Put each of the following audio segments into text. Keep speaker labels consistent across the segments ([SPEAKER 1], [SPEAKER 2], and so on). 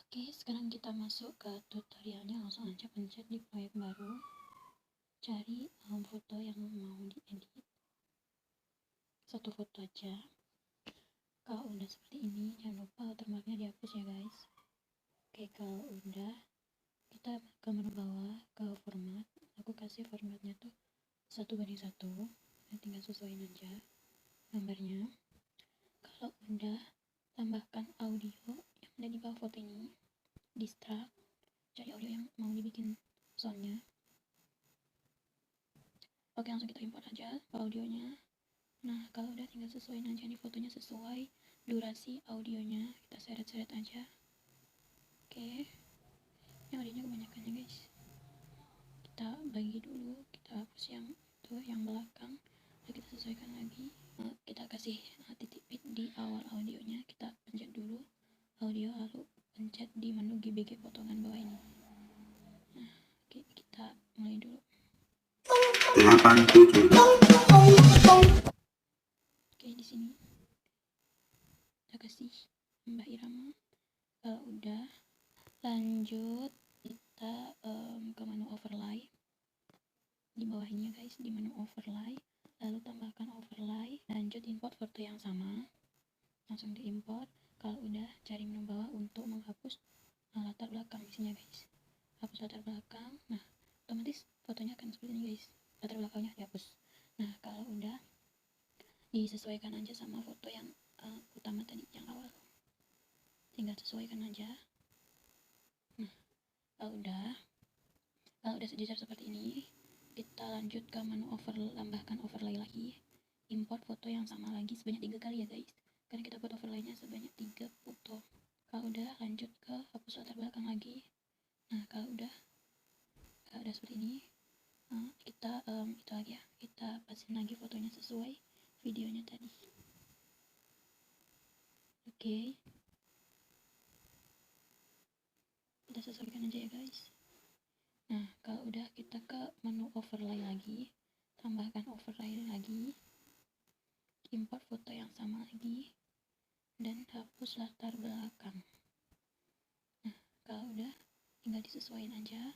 [SPEAKER 1] Oke, sekarang kita masuk ke tutorialnya. Langsung aja pencet di proyek baru, cari foto yang mau diedit, satu foto aja. Kalau udah seperti ini, jangan lupa watermarknya dihapus ya guys. Oke, kalau udah, kita ke menu bawah, ke format. Aku kasih formatnya tuh 1:1, dan tinggal sesuaiin aja gambarnya. Kalau udah, tambahkan audio yang ada di bawah foto ini, distract, cari audio yang mau dibikin soundnya. Oke, langsung kita import aja audionya. Nah, kalau udah tinggal sesuaiin aja nih fotonya sesuai durasi audionya, kita seret-seret aja. Oke, ini audionya kebanyakan ya guys, kita bagi dulu, kita hapus yang itu yang belakang, lalu kita sesuaikan lagi. Kita kasih titik bit di awal audionya, kita pencet dulu audio, lalu pencet di menu GBG potongan bawah ini. Nah, oke, kita mulai dulu.
[SPEAKER 2] 87.
[SPEAKER 1] Oke, di sini kita kasih Mbak Irama. Kalau udah, lanjut kita ke menu overlay di bawah ini ya guys, di menu overlay, lalu tambahkan overlay, lanjut import foto yang sama, langsung diimport. Kalau udah, cari menu bawah untuk menghapus latar belakang di sini ya guys, hapus latar belakang. Nah, otomatis fotonya akan seperti ini guys, latar belakangnya dihapus. Nah, kalau udah, disesuaikan aja sama foto yang utama tadi, yang awal, tinggal sesuaikan aja. Nah, kalau udah sejajar seperti ini, kita lanjut ke menu tambahkan overlay lagi, import foto yang sama lagi sebanyak 3 kali ya guys, karena kita buat overlaynya sebanyak 3 foto. Kalau udah, lanjut ke hapus latar belakang lagi. Nah, kalau udah seperti ini, kita itu lagi ya, kita pasin lagi fotonya sesuai videonya tadi. Oke, kita sesuaikan aja ya guys. Nah, kalau udah, kita ke menu overlay lagi, tambahkan overlay lagi, import foto yang sama lagi, dan hapus latar belakang. Nah, kalau udah, tinggal disesuaikan aja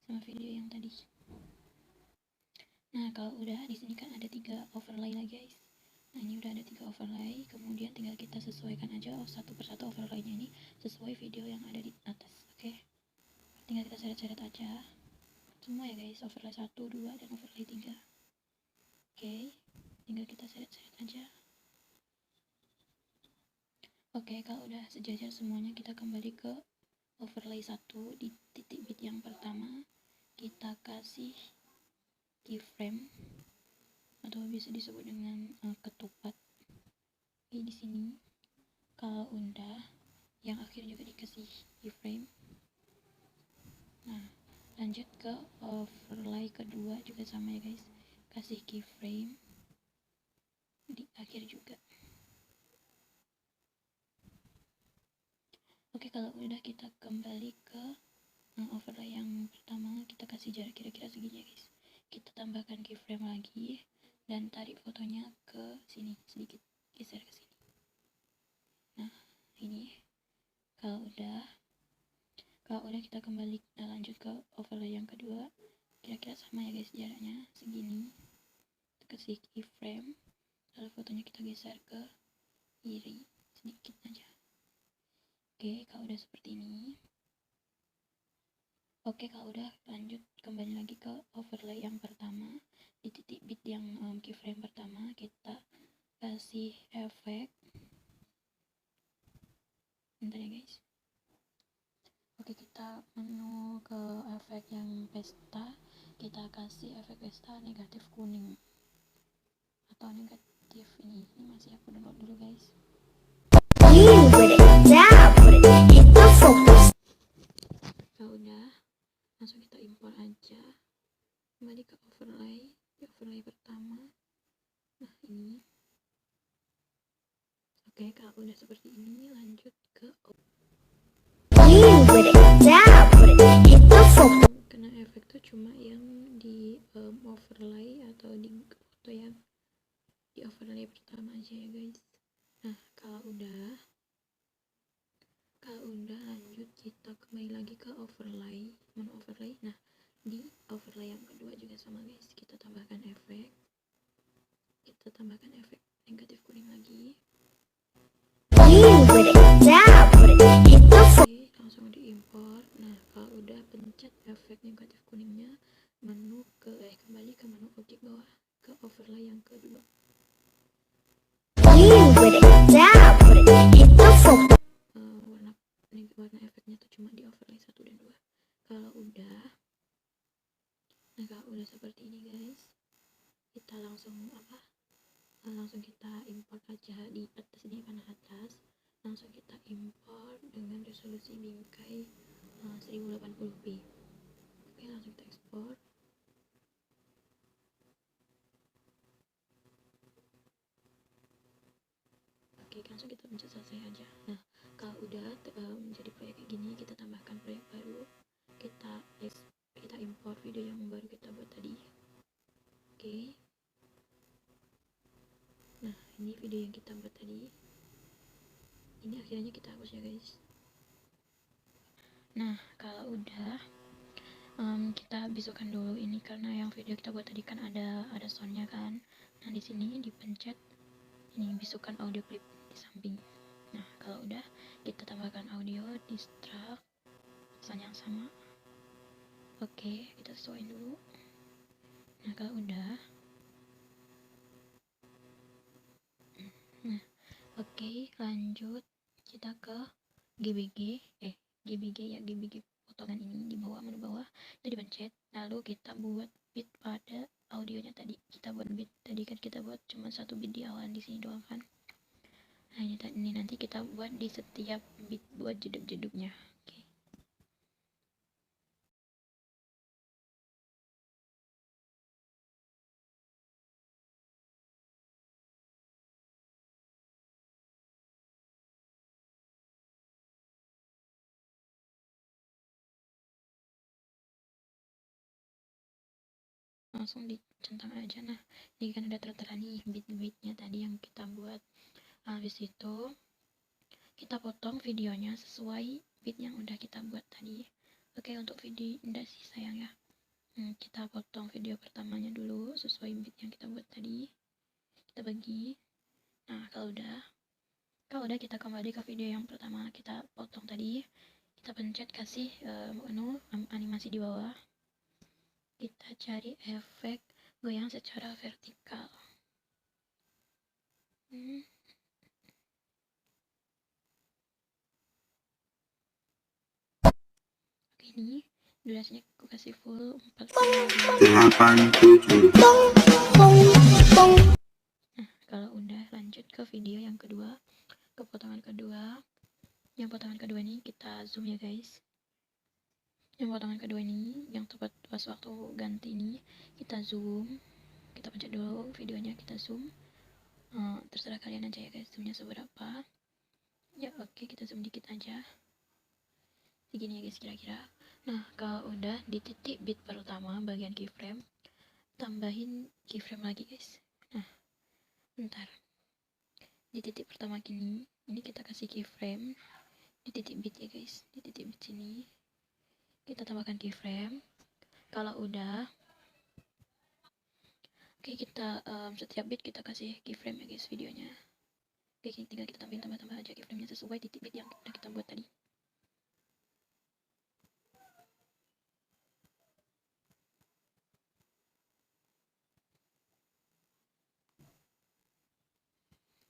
[SPEAKER 1] sama video yang tadi. Nah, kalau udah, di sini kan ada 3 overlay lagi guys. Nah, ini udah ada 3 overlay, kemudian tinggal kita sesuaikan aja satu persatu overlaynya ini sesuai video yang ada di atas. Oke, tinggal kita seret-seret aja semua ya guys, overlay 1, 2, dan overlay 3. Oke, tinggal kita seret-seret aja. Oke, kalau udah sejajar semuanya, kita kembali ke overlay 1 di titik bit yang pertama, kita kasih keyframe atau bisa disebut dengan ketupat. Oke, di sini kalau udah, yang akhir juga dikasih keyframe. Nah, lanjut ke overlay kedua juga sama ya guys, kasih keyframe di akhir juga. Oke, kalau udah, kita kembali ke overlay yang pertama, kita kasih jarak kira-kira segini ya guys, kita tambahkan keyframe lagi dan tarik fotonya ke sini sedikit, geser ke sini. Nah, ini kalau udah kita kembali lanjut ke overlay yang kedua, kira-kira sama ya guys, jaraknya segini, kita kasih keyframe, lalu fotonya kita geser ke kiri sedikit aja. Oke, kalau udah seperti ini. Oke, kalau udah, lanjut kembali lagi ke overlay yang pertama, di titik bit yang keyframe pertama, kita kasih efek. Bentar ya guys. Oke, kita menu ke efek yang pesta, kita kasih efek pesta negatif kuning atau negatif ini masih aku download dulu guys. Kalau udah, langsung kita import aja, kembali ke overlay, di overlay pertama. Nah, ini. Oke, kalau udah seperti ini, lanjut ke kena efek tuh cuma yang di overlay atau di foto yang di overlay pertama aja ya guys. Nah, kalau udah lanjut kita kembali lagi ke overlay, menu overlay. Nah, di overlay yang kedua juga sama guys, kita tambahkan efek negatif kuning lagi. Oke, langsung diimport. Nah, kalau udah pencet efek negatif kuningnya, kembali ke menu objek bawah, ke overlay yang kedua. Warna efeknya tuh cuma di overlay 1 dan 2. Kalau udah seperti ini guys, kita langsung kita import aja di atas ini, panah atas langsung kita import dengan resolusi bingkai 1080p. Oke, langsung kita ekspor. Oke, langsung kita pencet selesai aja. Nah, kalau udah jadi proyek kayak gini, kita tambahkan proyek baru, kita import video yang baru kita buat tadi. Oke, nah ini video yang kita buat tadi, ini akhirnya kita hapus ya guys. Nah, kalau udah kita bisukan dulu ini, karena yang video kita buat tadi kan ada soundnya kan. Nah, di sini dipencet ini bisukan audio clip di samping. Nah, kalau udah kita tambahkan audio di track sound yang sama. Oke, kita sesuaiin dulu. Nah, kalau udah oke, lanjut kita ke GBG potongan ini di bawah, menu bawah itu dipencet, lalu kita buat beat pada audionya tadi. Kita buat beat tadi kan, kita buat cuma 1 beat di awal di sini doang kan. Nah, ini nanti kita buat di setiap beat, buat jeduk-jeduknya. Oke. Langsung dicentang aja. Nah, ini kan udah tertera nih beat-beatnya tadi yang kita buat. Habis itu kita potong videonya sesuai beat yang udah kita buat tadi. Oke, untuk video enggak sih sayang ya. Kita potong video pertamanya dulu sesuai beat yang kita buat tadi, kita bagi. Nah, kalau udah kita kembali ke video yang pertama kita potong tadi, kita pencet kasih menu animasi di bawah, kita cari efek goyang secara vertikal. Oke, ini durasinya aku kasih full 4,5. Nah, kalau udah lanjut ke video yang kedua, ke potongan kedua. Yang potongan kedua ini kita zoom ya guys. Yang potongan kedua ini, yang tepat pas waktu ganti ini, kita zoom. Kita pencet dulu videonya, kita zoom. Terserah kalian aja ya guys, zoomnya seberapa. Ya oke, kita zoom dikit aja. Segini ya guys kira-kira. Nah, kalau udah di titik beat pertama bagian keyframe, tambahin keyframe lagi guys. Nah, bentar. Di titik pertama ini kita kasih keyframe di titik beat ya guys. Di titik beat sini kita tambahkan keyframe. Kalau udah oke, kita setiap beat kita kasih keyframe ya guys videonya. Oke, tinggal kita tambahin tambah aja keyframe-nya sesuai titik beat yang udah kita buat tadi.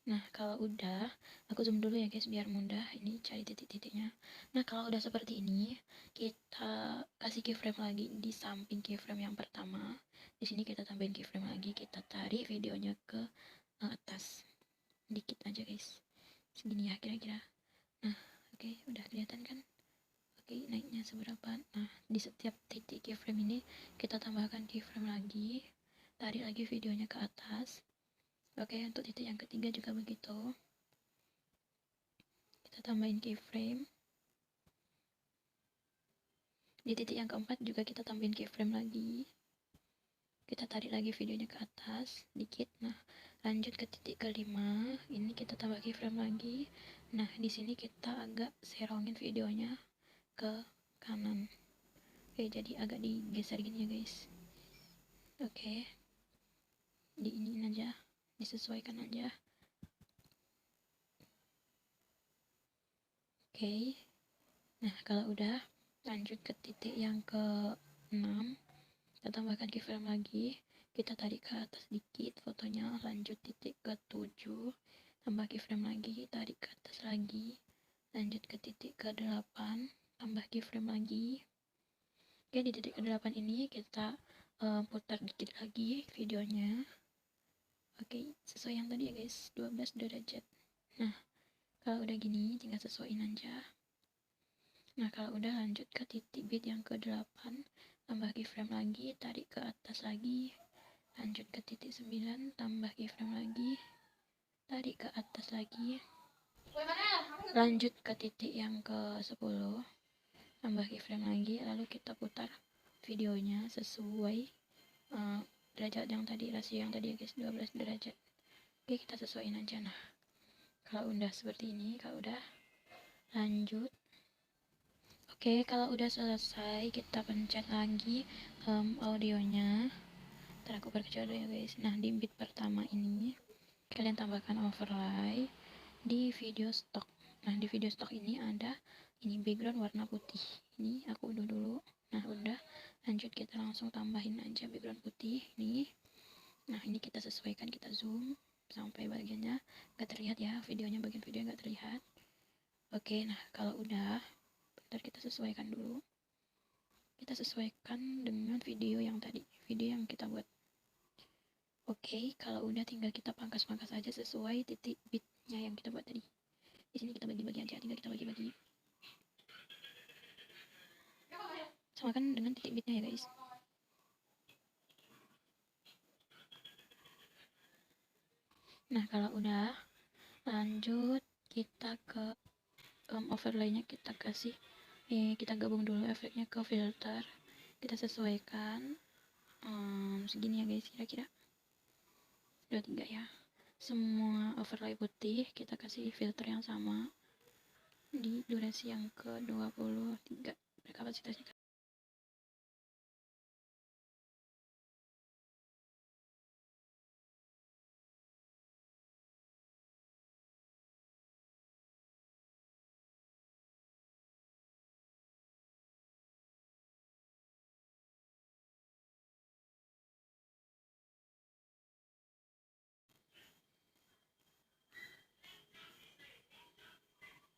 [SPEAKER 1] Nah, kalau udah, aku zoom dulu ya guys biar mudah ini cari titik-titiknya. Nah, kalau udah seperti ini, kita kasih keyframe lagi di samping keyframe yang pertama. Di sini kita tambahin keyframe lagi, kita tarik videonya ke atas. Dikit aja guys. Segini ya kira-kira. Nah, oke, udah kelihatan kan? Oke, naiknya seberapa? Nah, di setiap titik keyframe ini kita tambahkan keyframe lagi. Tarik lagi videonya ke atas. Oke, untuk titik yang ketiga juga begitu. Kita tambahin keyframe. Di titik yang keempat juga kita tambahin keyframe lagi. Kita tarik lagi videonya ke atas dikit. Nah, lanjut ke titik kelima. Ini kita tambah keyframe lagi. Nah, di sini kita agak serongin videonya ke kanan. Oke, jadi agak digeser gini ya guys. Oke, diiniin aja, disesuaikan aja. Oke, nah kalau udah, lanjut ke titik yang ke-6, kita tambahkan keyframe lagi, kita tarik ke atas dikit fotonya, lanjut titik ke-7, tambah keyframe lagi, tarik ke atas lagi, lanjut ke titik ke-8, tambah keyframe lagi. Oke, di titik ke-8 ini kita putar dikit lagi videonya. Oke, sesuai yang tadi ya guys, 12 derajat. Nah, kalau udah gini tinggal sesuaiin aja. Nah, kalau udah lanjut ke titik bit yang ke-8, tambah keyframe lagi, tarik ke atas lagi, lanjut ke titik 9, tambah keyframe lagi, tarik ke atas lagi, lanjut ke titik yang ke-10, tambah keyframe lagi, lalu kita putar videonya sesuai derajat yang tadi, rasio yang tadi ya guys, 12 derajat. Oke, kita sesuaiin aja. Nah, kalau udah seperti ini, kalau udah lanjut. Oke, kalau udah selesai kita pencet lagi audionya. Ntar aku perkecil dulu ya guys. Nah, di bit pertama ini kalian tambahkan overlay di video stock. Nah, di video stock ini ada ini background warna putih. Ini aku udah dulu. Nah, udah lanjut kita langsung tambahin aja background putih nih. Nah, ini kita sesuaikan, kita zoom sampai bagiannya gak terlihat ya, videonya, bagian video gak terlihat. Oke, nah kalau udah, bentar kita sesuaikan dulu. Kita sesuaikan dengan video yang tadi, video yang kita buat. Oke, kalau udah tinggal kita pangkas-pangkas aja sesuai titik bitnya yang kita buat tadi. Di sini kita bagi-bagi aja, tinggal kita bagi-bagi. Samakan dengan titik bitnya ya guys. Nah, kalau udah, lanjut kita ke overlaynya, kita kasih kita gabung dulu efeknya ke filter, kita sesuaikan segini ya guys, kira-kira 23 ya. Semua overlay putih kita kasih filter yang sama di durasi yang ke-23 berkapasitasnya.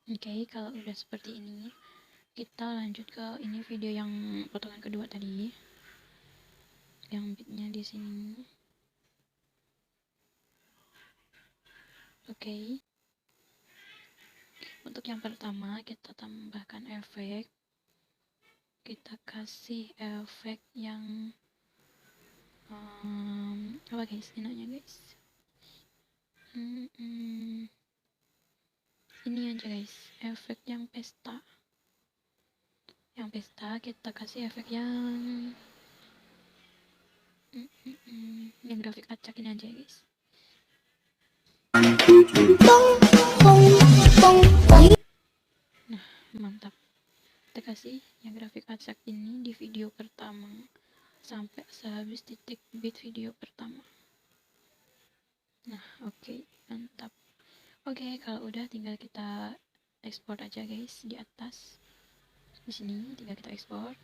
[SPEAKER 1] Oke, kalau udah seperti ini, kita lanjut ke ini video yang potongan kedua tadi, yang bitnya di sini. Oke, untuk yang pertama kita tambahkan efek, kita kasih efek yang apa guys, enaknya guys, ini aja guys, efek yang pesta. Yang pesta kita kasih efek yang grafik acak ini aja guys. Nah, mantap. Kita kasih yang grafik acak ini di video pertama sampai sehabis titik bit video pertama. Nah, oke, mantap. Oke, kalau udah tinggal kita ekspor aja guys di atas. Di sini tinggal kita ekspor.